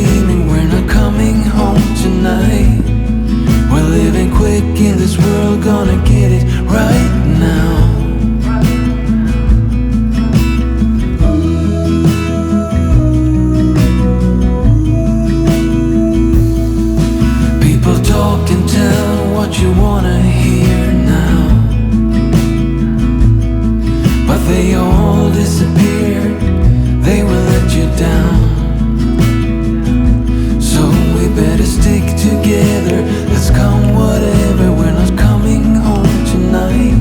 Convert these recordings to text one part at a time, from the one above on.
screaming, we're not coming home tonight. We're living quick in this world, gonna get it right now. People talk and tell what you wanna hear now, but they all disappeared, they will let you down. So we better stick together, let's come whatever, we're not coming home tonight.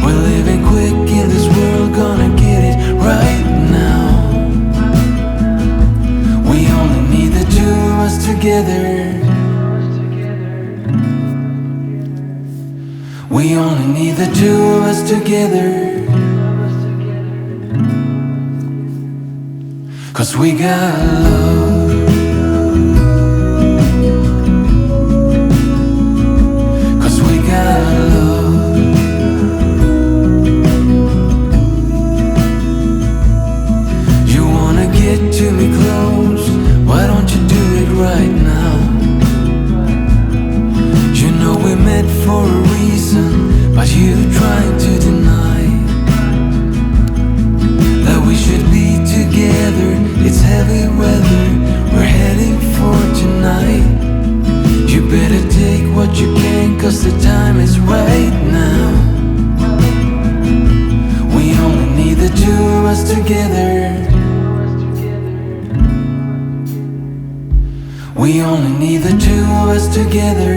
We're living quick in this world, gonna get it right now. We only need the two of us together. We only need the two of us together. 'Cause we got love. 'Cause we got love. You wanna get to me close, why don't you do it right now? You know we met for a reason, but you trying to deny that we should be together. It's heavy weather, we're heading for tonight. You better take what you can, 'cause the time is right now. We only need the two of us together. We only need the two of us together.